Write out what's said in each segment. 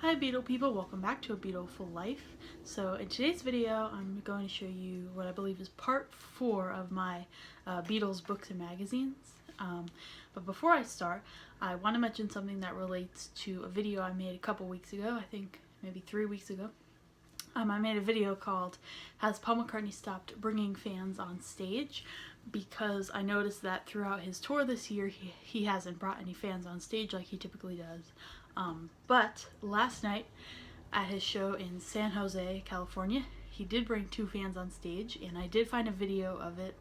Hi Beetle people, welcome back to A Beatleful Life. So in today's video I'm going to show you what I believe is part 4 of my Beatles books and magazines. But before I start, I want to mention something that relates to a video I made a couple weeks ago, I think maybe 3 weeks ago. I made a video called Has Paul McCartney Stopped Bringing Fans on Stage? Because I noticed that throughout his tour this year he hasn't brought any fans on stage like he typically does. But last night at his show in San Jose, California, he did bring 2 fans on stage, and I did find a video of it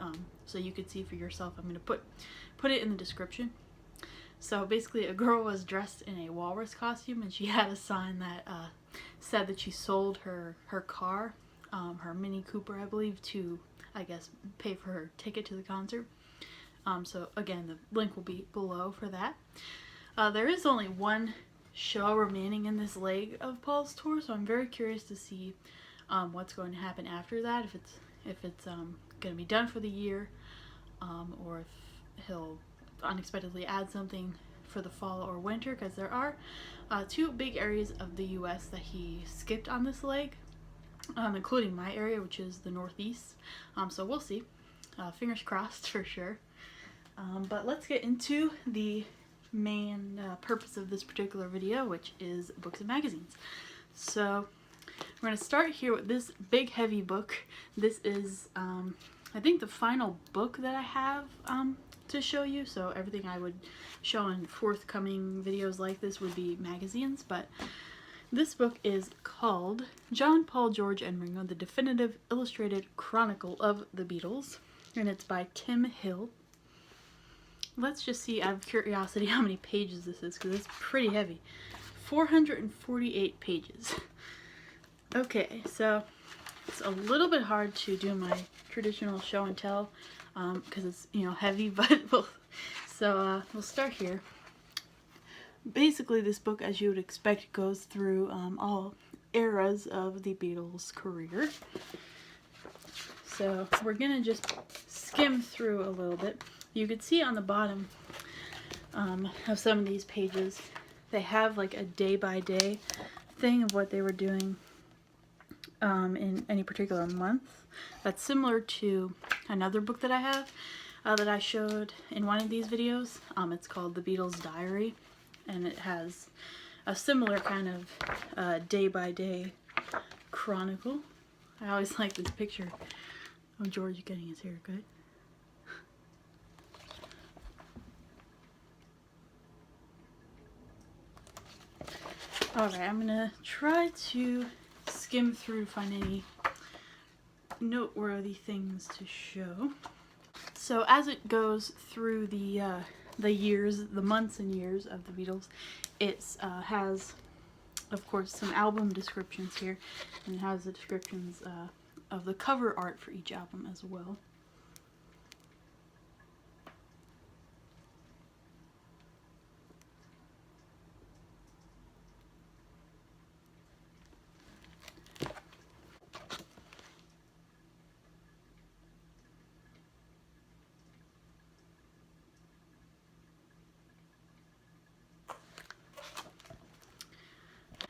so you could see for yourself. I'm going to put it in the description. So basically a girl was dressed in a walrus costume and she had a sign that said that she sold her car, her Mini Cooper I believe, to I guess pay for her ticket to the concert. So again, the link will be below for that. There is only one show remaining in this leg of Paul's tour, so I'm very curious to see what's going to happen after that, if it's going to be done for the year, or if he'll unexpectedly add something for the fall or winter, because there are 2 big areas of the US that he skipped on this leg, including my area, which is the Northeast. So we'll see. Fingers crossed for sure. But let's get into the main purpose of this particular video, which is books and magazines. So we're going to start here with this big heavy book. This is I think the final book that I have to show you, so everything I would show in forthcoming videos like this would be magazines, but this book is called John, Paul, George and Ringo, The Definitive Illustrated Chronicle of the Beatles, and it's by Tim Hill. Let's just see, out of curiosity, how many pages this is, because it's pretty heavy. 448 pages. Okay, so it's a little bit hard to do my traditional show and tell, because it's, you know, heavy, but we'll start here. Basically, this book, as you would expect, goes through all eras of the Beatles' career. So we're gonna just skim through a little bit. You could see on the bottom of some of these pages, they have like a day-by-day thing of what they were doing in any particular month. That's similar to another book that I have that I showed in one of these videos. It's called The Beatles Diary, and it has a similar kind of day-by-day chronicle. I always like this picture of George getting his hair cut. Alright, I'm gonna try to skim through to find any noteworthy things to show. So as it goes through the years, the months and years of the Beatles, it has, of course, some album descriptions here, and it has the descriptions of the cover art for each album as well.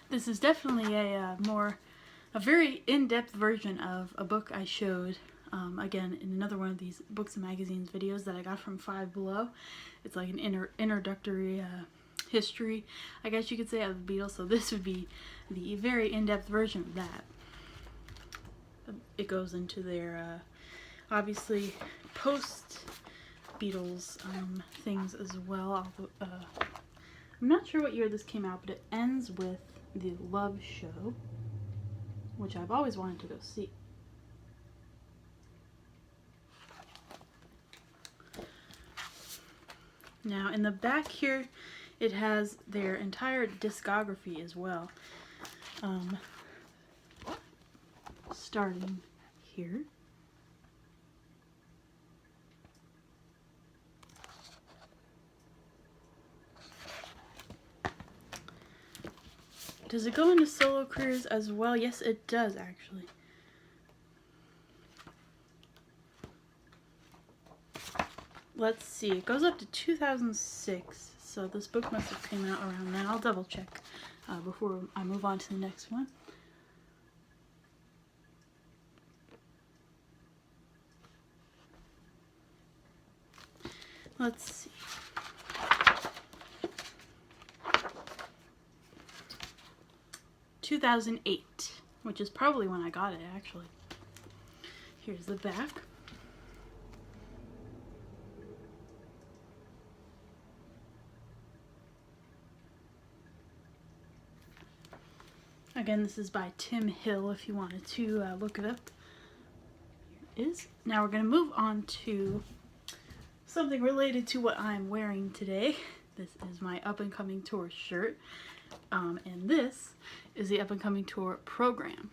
This is definitely a very in-depth version of a book I showed, again, in another one of these books and magazines videos that I got from Five Below. It's like an introductory history, I guess you could say, of the Beatles, so this would be the very in-depth version of that. It goes into their, obviously, post-Beatles things as well. I'm not sure what year this came out, but it ends with the Love Show, which I've always wanted to go see. Now in the back here it has their entire discography as well, starting here. Does it go into solo careers as well? Yes, it does, actually. Let's see. It goes up to 2006, so this book must have came out around then. I'll double check before I move on to the next one. Let's see. "2008, which is probably when I got it, actually. Here's the back. Again, this is by Tim Hill if you wanted to look it up. Here it is. Now we're going to move on to something related to what I'm wearing today. This is my up-and-coming tour shirt. And this is the up-and-coming tour program.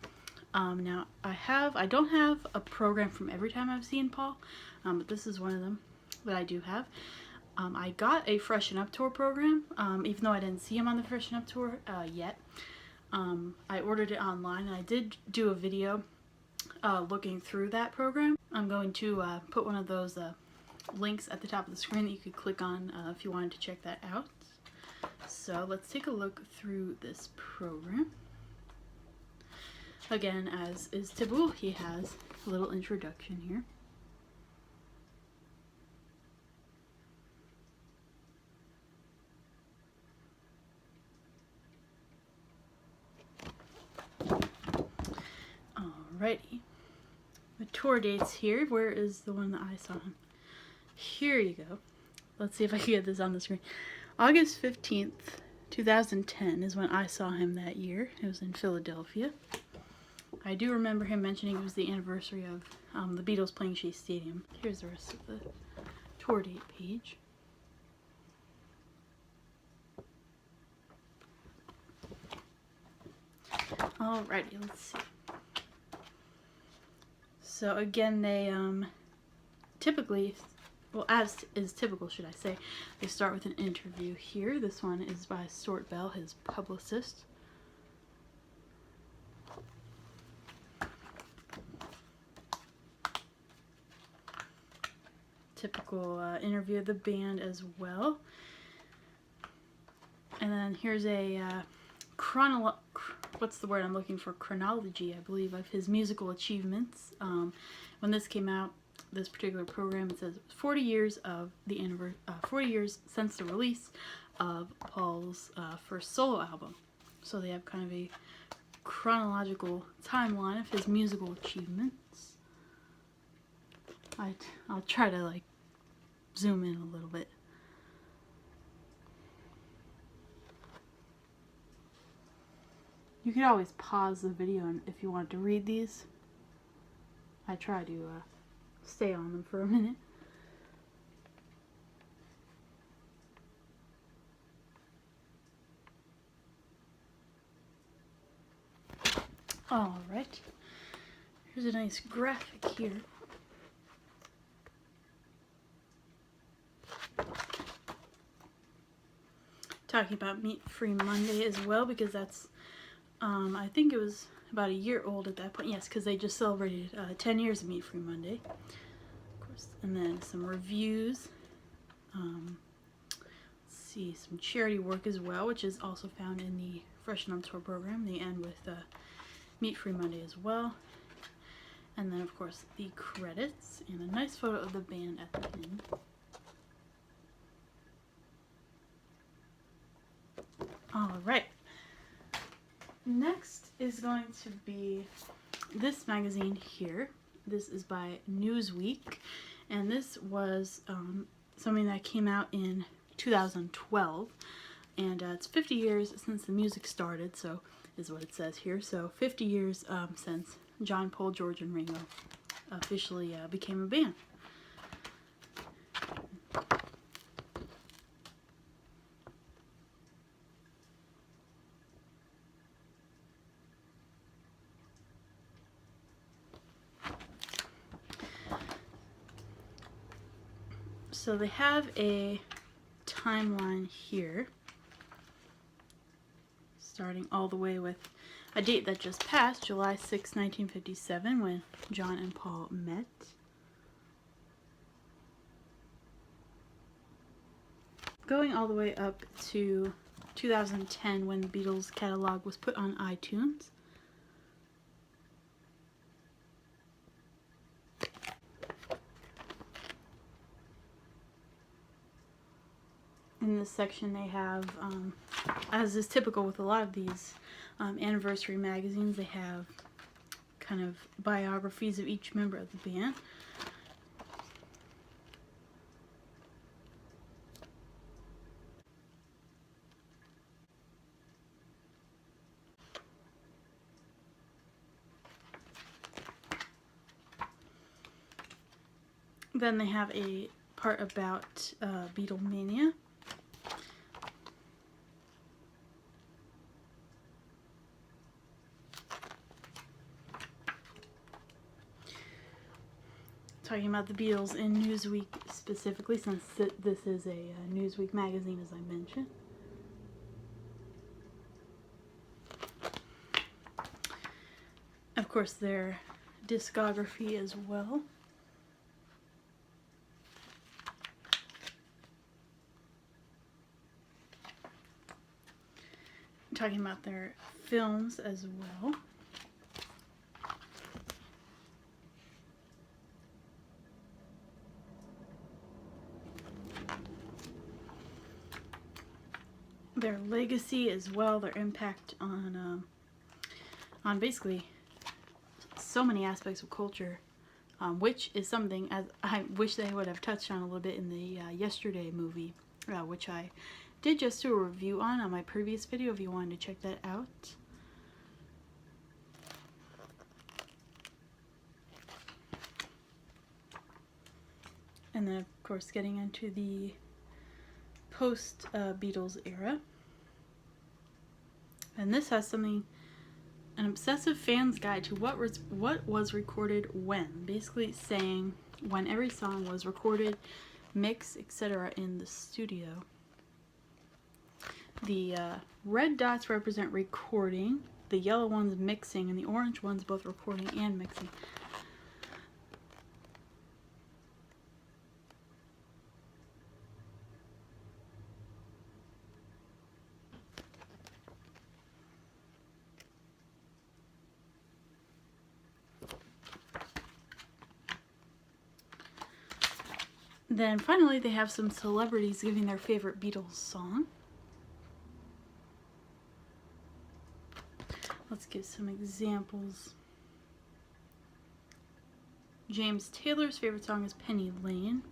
Now, I don't have a program from every time I've seen Paul, but this is one of them that I do have. I got a Freshen Up tour program, even though I didn't see him on the Freshen Up tour yet. I ordered it online, and I did do a video looking through that program. I'm going to put one of those links at the top of the screen that you could click on if you wanted to check that out. So let's take a look through this program. Again, as is typical, he has a little introduction here. Alrighty. The tour dates here. Where is the one that I saw him? Here you go. Let's see if I can get this on the screen. August 15th, 2010 is when I saw him that year. It was in Philadelphia. I do remember him mentioning it was the anniversary of the Beatles playing Shea Stadium. Here's the rest of the tour date page. Alrighty, let's see. So again, they typically, well, as is typical, should I say, they start with an interview here. This one is by Stuart Bell, his publicist. Typical interview of the band as well. And then here's a what's the word I'm looking for? Chronology, I believe, of his musical achievements. When this came out, this particular program, it says 40 years of the 40 years since the release of Paul's first solo album. So they have kind of a chronological timeline of his musical achievements. I'll try to like zoom in a little bit. You could always pause the video and if you want to read these. I try to stay on them for a minute. Alright, here's a nice graphic here. Talking about Meat Free Monday as well, because that's, I think it was about a year old at that point. Yes, because they just celebrated 10 years of Meat Free Monday. Of course, and then some reviews. Let's see, some charity work as well, which is also found in the Freshen Up Tour program. They end with Meat Free Monday as well. And then, of course, the credits and a nice photo of the band at the end. Alright, next is going to be this magazine here. This is by Newsweek, and this was something that came out in 2012, and it's 50 years since the music started, so is what it says here. So 50 years since John, Paul, George, and Ringo officially became a band. So they have a timeline here, starting all the way with a date that just passed, July 6, 1957, when John and Paul met. Going all the way up to 2010 when the Beatles catalog was put on iTunes. In this section they have, as is typical with a lot of these anniversary magazines, they have kind of biographies of each member of the band. Then they have a part about Beatlemania. Talking about the Beatles in Newsweek specifically, since this is a Newsweek magazine, as I mentioned. Of course, their discography as well. Talking about their films as well. Their legacy as well, their impact on basically so many aspects of culture, which is something as I wish they would have touched on a little bit in the Yesterday movie, which I did just do a review on my previous video if you wanted to check that out. And then of course getting into the post Beatles era. And this has something, an obsessive fan's guide to what was recorded when, basically saying when every song was recorded, mixed, etc. in the studio. The red dots represent recording, the yellow ones mixing, and the orange ones both recording and mixing. Then finally they have some celebrities giving their favorite Beatles song. Let's give some examples. James Taylor's favorite song is Penny Lane.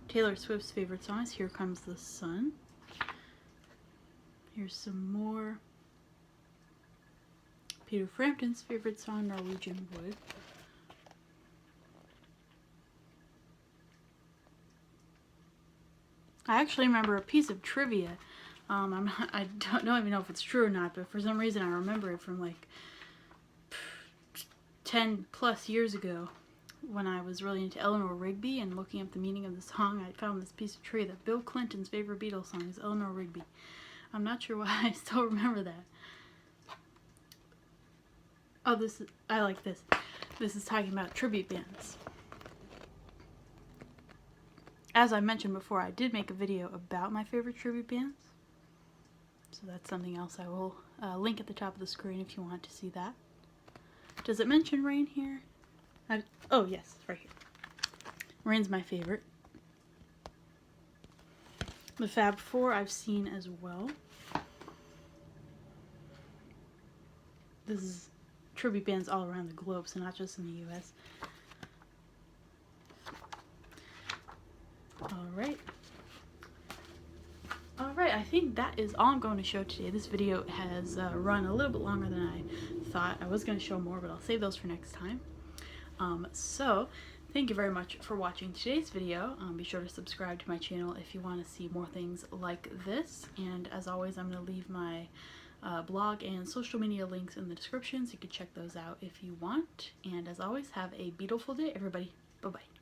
Taylor Swift's favorite song is Here Comes the Sun. Here's some more. Peter Frampton's favorite song, Norwegian Wood. I actually remember a piece of trivia. I don't even know if it's true or not, but for some reason I remember it from like 10 plus years ago when I was really into Eleanor Rigby and looking up the meaning of the song. I found this piece of trivia that Bill Clinton's favorite Beatles song is Eleanor Rigby. I'm not sure why I still remember that. Oh, I like this. This is talking about tribute bands. As I mentioned before, I did make a video about my favorite tribute bands. So that's something else I will link at the top of the screen if you want to see that. Does it mention Rain here? Oh yes, it's right here. Rain's my favorite. The Fab Four I've seen as well. This is tribute bands all around the globe, so not just in the US. Alright, I think that is all I'm going to show today. This video has run a little bit longer than I thought. I was going to show more, but I'll save those for next time. So, thank you very much for watching today's video. Be sure to subscribe to my channel if you want to see more things like this. And as always, I'm going to leave my blog and social media links in the description, so you can check those out if you want. And as always, have a Beatleful day, everybody. Bye-bye.